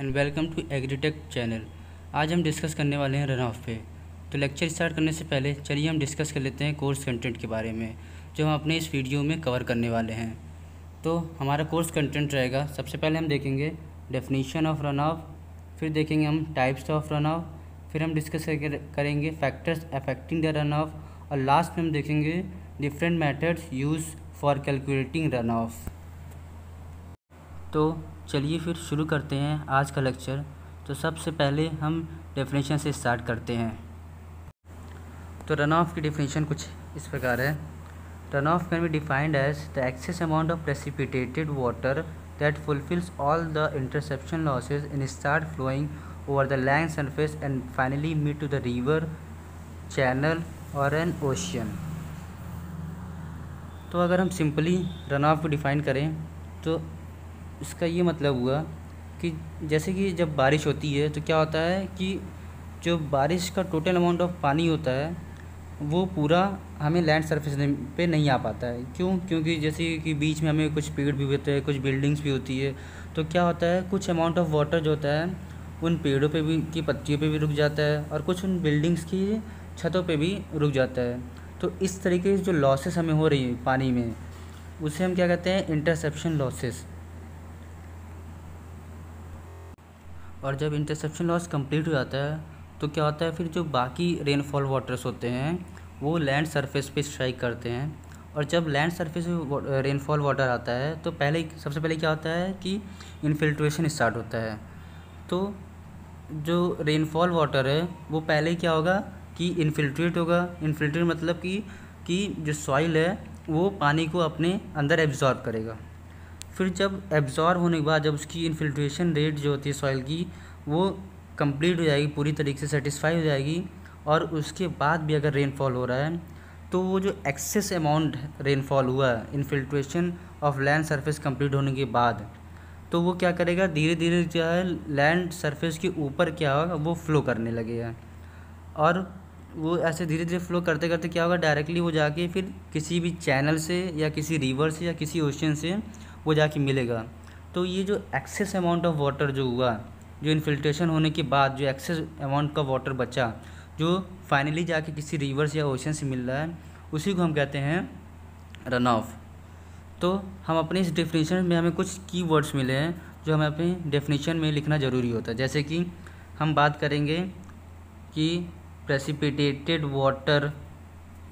And welcome to agritech channel. आज हम discuss करने वाले हैं रन ऑफ पे। तो लेक्चर स्टार्ट करने से पहले चलिए हम डिस्कस कर लेते हैं कोर्स कंटेंट के बारे में जो हम अपने इस वीडियो में कवर करने वाले हैं। तो हमारा कोर्स कंटेंट रहेगा, सबसे पहले हम देखेंगे डेफिनीशन ऑफ रन ऑफ, फिर देखेंगे हम टाइप्स ऑफ रन ऑफ, फिर हम डिस्कस करेंगे factors affecting the run of, और लास्ट में हम देखेंगे different methods use for calculating run off. तो चलिए फिर शुरू करते हैं आज का लेक्चर। तो सबसे पहले हम डेफिनेशन से स्टार्ट करते हैं। तो रन ऑफ की डेफिनेशन कुछ इस प्रकार है। Run off can be defined as the excess amount of precipitated water that fulfils all the interception losses in start flowing over the land surface and finally meet to the river, channel और an ocean. तो अगर हम simply run off को define करें तो इसका ये मतलब हुआ कि जैसे कि जब बारिश होती है तो क्या होता है कि जो बारिश का टोटल अमाउंट ऑफ पानी होता है वो पूरा हमें लैंड सरफेस पे नहीं आ पाता है। क्योंकि जैसे कि बीच में हमें कुछ पेड़ भी होते हैं, कुछ बिल्डिंग्स भी होती है, तो क्या होता है कुछ अमाउंट ऑफ वाटर जो होता है उन पेड़ों पे भी की पत्तियों पे भी रुक जाता है और कुछ उन बिल्डिंग्स की छतों पे भी रुक जाता है। तो इस तरीके से जो लॉसेस हमें हो रही है पानी में उसे हम क्या कहते हैं, इंटरसेप्शन लॉसेस। और जब इंटरसेप्शन लॉस कंप्लीट हो जाता है तो क्या होता है, फिर जो बाकी रेनफॉल वाटर्स होते हैं वो लैंड सरफेस पे स्ट्राइक करते हैं। और जब लैंड सरफेस पे रेनफॉल वाटर आता है तो सबसे पहले क्या होता है कि इनफिल्ट्रेशन स्टार्ट होता है। तो जो रेनफॉल वाटर है वो पहले क्या होगा कि इनफिल्ट्रेट होगा। इनफिल्ट्रेट मतलब कि जो सॉइल है वो पानी को अपने अंदर एब्जॉर्ब करेगा। फिर जब एब्जॉर्ब होने के बाद जब उसकी इनफिल्ट्रेशन रेट जो होती है सॉइल की वो कंप्लीट हो जाएगी, पूरी तरीके से सेटिस्फाई हो जाएगी, और उसके बाद भी अगर रेनफॉल हो रहा है तो वो जो एक्सेस अमाउंट रेनफॉल हुआ है infiltration of land surface complete होने के बाद, तो वो क्या करेगा, धीरे धीरे जो है लैंड सरफेस के ऊपर क्या होगा वो फ्लो करने लगेगा। और वो ऐसे धीरे धीरे फ्लो करते करते क्या होगा, डायरेक्टली वो जाके फिर किसी भी चैनल से या किसी रिवर से या किसी ओशन से वो जाके मिलेगा। तो ये जो एक्सेस अमाउंट ऑफ वाटर जो हुआ, जो इनफिल्ट्रेशन होने के बाद जो एक्सेस अमाउंट का वाटर बचा जो फाइनली जाके किसी रिवर से या ओशन से मिल रहा है, उसी को हम कहते हैं रन ऑफ। तो हम अपने इस डेफिनेशन में हमें कुछ की वर्ड्स मिले हैं जो हमें अपने डेफिनेशन में लिखना ज़रूरी होता है। जैसे कि हम बात करेंगे कि प्रेसिपिटेटेड वाटर,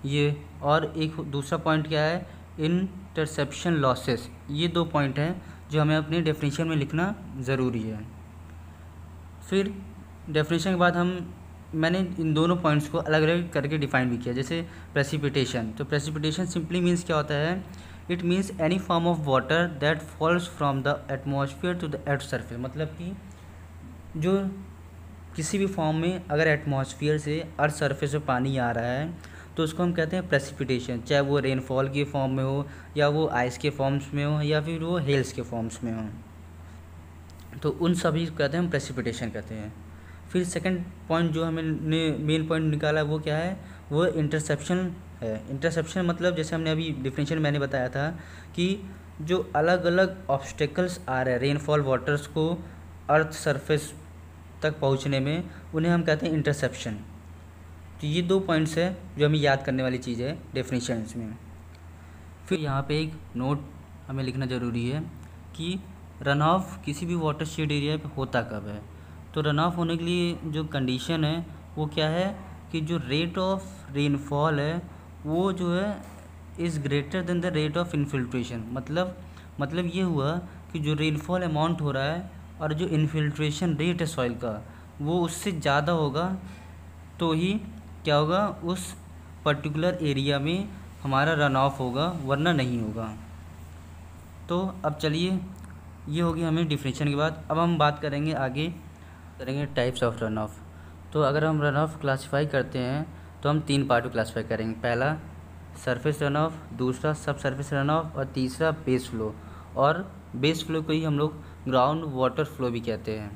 ये, और एक दूसरा पॉइंट क्या है, इंटरसेप्शन लॉसेस। ये दो पॉइंट हैं जो हमें अपने डेफिनेशन में लिखना ज़रूरी है। फिर डेफिनेशन के बाद मैंने इन दोनों पॉइंट्स को अलग अलग करके डिफाइन भी किया। जैसे प्रेसिपिटेशन, तो प्रेसिपिटेशन सिंपली मीन्स क्या होता है, it means any form of water that falls from the atmosphere to the earth surface. मतलब कि जो किसी भी फॉर्म में अगर एटमॉस्फेयर से अर्थ सरफेस पे पानी आ रहा है तो उसको हम कहते हैं प्रेसिपिटेशन, चाहे वो रेनफॉल के फॉर्म में हो या वो आइस के फॉर्म्स में हो या फिर वो हेल्स के फॉर्म्स में हो, तो उन सभी को कहते हैं हम प्रेसिपिटेशन कहते हैं। फिर सेकंड पॉइंट जो हमें मेन पॉइंट निकाला वो क्या है, वो इंटरसेप्शन है। इंटरसेप्शन मतलब जैसे हमने अभी डिफिनेशन मैंने बताया था कि जो अलग अलग ऑब्स्टेकल्स आ रहे हैं रेनफॉल वाटर्स को अर्थ सरफेस तक पहुंचने में, उन्हें हम कहते हैं इंटरसेप्शन। तो ये दो पॉइंट्स है जो हमें याद करने वाली चीज़ है डेफिनेशंस में। फिर यहाँ पे एक नोट हमें लिखना ज़रूरी है कि रन ऑफ किसी भी वाटर शेड एरिया पे होता कब है। तो रन ऑफ होने के लिए जो कंडीशन है वो क्या है कि जो रेट ऑफ रेनफॉल है वो जो है is greater than the rate of infiltration. मतलब ये हुआ कि जो रेनफॉल अमाउंट हो रहा है और जो इनफिल्ट्रेशन रेट है सॉइल का वो उससे ज़्यादा होगा तो ही क्या होगा, उस पर्टिकुलर एरिया में हमारा रन ऑफ होगा, वरना नहीं होगा। तो अब चलिए, ये होगी हमें डिफिनेशन के बाद। अब हम बात करेंगे टाइप्स ऑफ रन ऑफ। तो अगर हम रन ऑफ क्लासीफाई करते हैं तो हम 3 पार्ट में क्लासीफाई करेंगे। पहला सरफेस रन ऑफ, दूसरा सब सरफेस रन ऑफ, और तीसरा बेस फ्लो। और बेस फ्लो को ही हम लोग ग्राउंड वाटर फ्लो भी कहते हैं।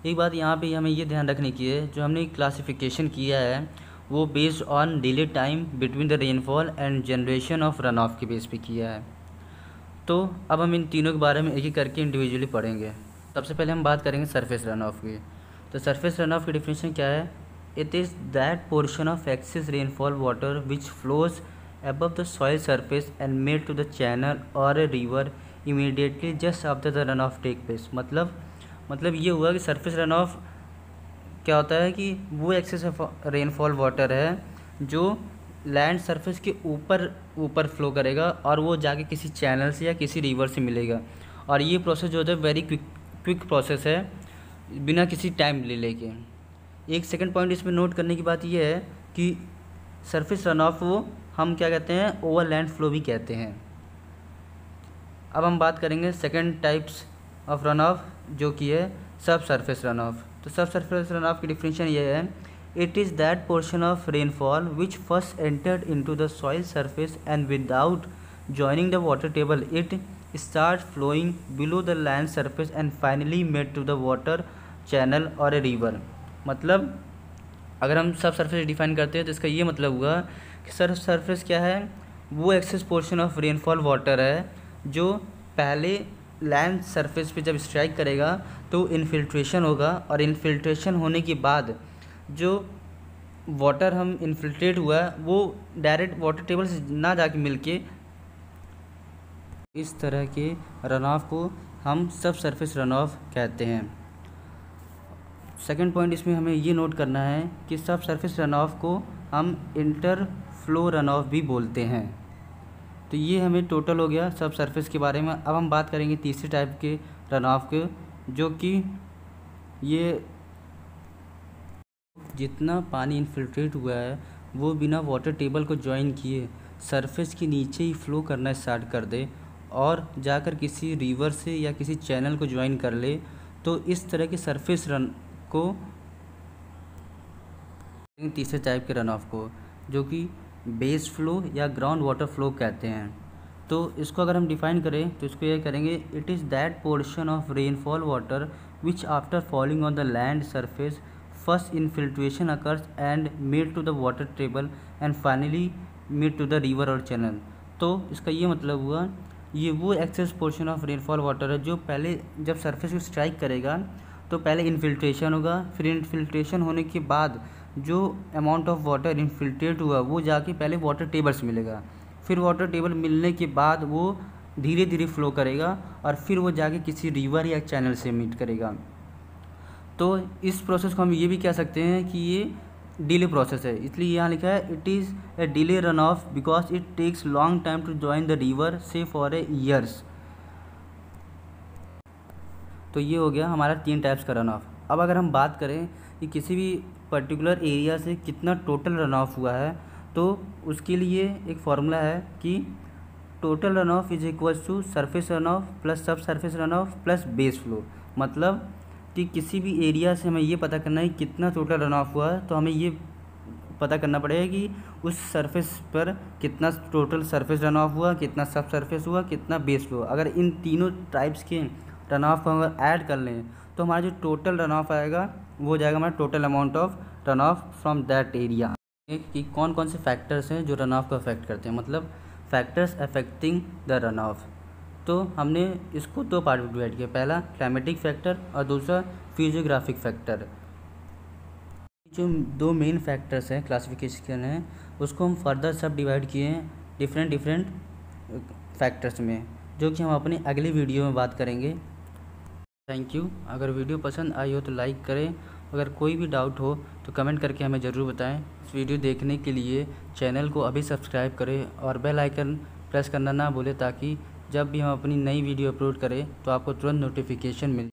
एक बात यहाँ पे हमें ये ध्यान रखने की है, जो हमने क्लासिफिकेशन किया है वो based on delay time between the rainfall and generation of run of के बेस पे किया है। तो अब हम इन तीनों के बारे में एक एक करके इंडिविजुअली पढ़ेंगे। सबसे पहले हम बात करेंगे सरफेस रन ऑफ की। तो सरफेस रन ऑफ की डिफिनेशन क्या है? It is that portion of excess rainfall water which flows above the soil surface and made to the channel or a river immediately just after the runoff take place। मतलब ये हुआ कि surface run of क्या होता है कि वो access rainfall water है जो लैंड सरफेस के ऊपर फ्लो करेगा और वो जाके किसी चैनल से या किसी रिवर से मिलेगा। और ये प्रोसेस जो होता है वेरी क्विक प्रोसेस है, बिना किसी टाइम ले के। एक सेकंड पॉइंट इसमें नोट करने की बात यह है कि सरफेस रन ऑफ वो हम क्या कहते हैं, ओवरलैंड फ्लो भी कहते हैं। अब हम बात करेंगे second types of run off, जो कि है सब सरफेस रन ऑफ। तो सब सरफेस रन ऑफ की डिफिनेशन ये है, it is that portion of rainfall which first entered into the soil surface and without joining the water table it start flowing below the land surface and finally made to the water channel और a river. मतलब अगर हम सब surface define करते हैं तो इसका ये मतलब हुआ कि सरफेस क्या है, वो excess portion of rainfall water है जो पहले लैंड सरफेस पे जब स्ट्राइक करेगा तो इन्फिल्ट्रेशन होगा, और इन्फिल्ट्रेशन होने के बाद जो वाटर हम इन्फिल्ट्रेट हुआ है वो डायरेक्ट वाटर टेबल से ना जाके मिलके, इस तरह के रन ऑफ को हम सब सरफेस रन ऑफ कहते हैं। सेकंड पॉइंट इसमें हमें ये नोट करना है कि सब सरफेस रन ऑफ को हम इंटर फ्लो रन ऑफ भी बोलते हैं। तो ये हमें टोटल हो गया सब सरफेस के बारे में। अब हम बात करेंगे तीसरे टाइप के रन ऑफ के, जो कि ये जितना पानी इन्फिल्ट्रेट हुआ है वो बिना वाटर टेबल को ज्वाइन किए सरफेस के नीचे ही फ्लो करना स्टार्ट कर दे और जाकर किसी रिवर से या किसी चैनल को ज्वाइन कर ले। तो इस तरह के सरफेस रन को तीसरे टाइप के रन ऑफ को, जो कि बेस फ्लो या ग्राउंड वाटर फ्लो कहते हैं। तो इसको अगर हम डिफाइन करें तो इसको ये करेंगे, it is that portion of rainfall water which after falling on the land surface first infiltration occurs and made to the water table and finally made to the river और चैनल। तो इसका ये मतलब हुआ, ये वो excess portion of rainfall water है जो पहले जब सरफेस को स्ट्राइक करेगा तो पहले इन्फिल्ट्रेशन होगा, फिर इन्फिल्ट्रेशन होने के बाद जो अमाउंट ऑफ वाटर इन्फिल्ट्रेट हुआ वो जाके पहले वाटर टेबल से मिलेगा, फिर वाटर टेबल मिलने के बाद वो धीरे धीरे फ्लो करेगा और फिर वो जाके किसी रिवर या चैनल से मीट करेगा। तो इस प्रोसेस को हम ये भी कह सकते हैं कि ये डिले प्रोसेस है, इसलिए यहाँ लिखा है it is a delay run off because it takes long time to join the river से फॉर ए ईयर्स। तो ये हो गया हमारा 3 टाइप्स का रन ऑफ। अब अगर हम बात करें कि किसी भी पर्टिकुलर एरिया से कितना टोटल रन ऑफ हुआ है, तो उसके लिए एक फार्मूला है कि total run off is equals to surface run off plus sub surface run off plus base flow. मतलब कि किसी भी एरिया से हमें ये पता करना है कितना टोटल रन ऑफ हुआ है, तो हमें ये पता करना पड़ेगा कि उस सरफेस पर कितना टोटल सरफेस रन ऑफ हुआ, कितना सब सरफेस हुआ, कितना बेस फ्लो। अगर इन तीनों टाइप्स के रन ऑफ को अगर ऐड कर लें तो हमारा जो टोटल रन ऑफ आएगा वो जाएगा हमारा total amount of run of from that area. कि कौन कौन से फैक्टर्स हैं जो रन ऑफ को अफेक्ट करते हैं, मतलब factors affecting the run off. तो हमने इसको 2 पार्ट में डिवाइड किया, पहला क्लाइमेटिक फैक्टर और दूसरा फिजियोग्राफिक फैक्टर। जो 2 मेन फैक्टर्स हैं क्लासिफिकेशन है उसको हम फर्दर सब डिवाइड किए हैं डिफरेंट फैक्टर्स में, जो कि हम अपने अगले वीडियो में बात करेंगे। Thank you. अगर वीडियो पसंद आई हो तो लाइक करें, अगर कोई भी डाउट हो तो कमेंट करके हमें ज़रूर बताएं। इस वीडियो देखने के लिए चैनल को अभी सब्सक्राइब करें और बेल आइकन प्रेस करना ना भूलें, ताकि जब भी हम अपनी नई वीडियो अपलोड करें तो आपको तुरंत नोटिफिकेशन मिले।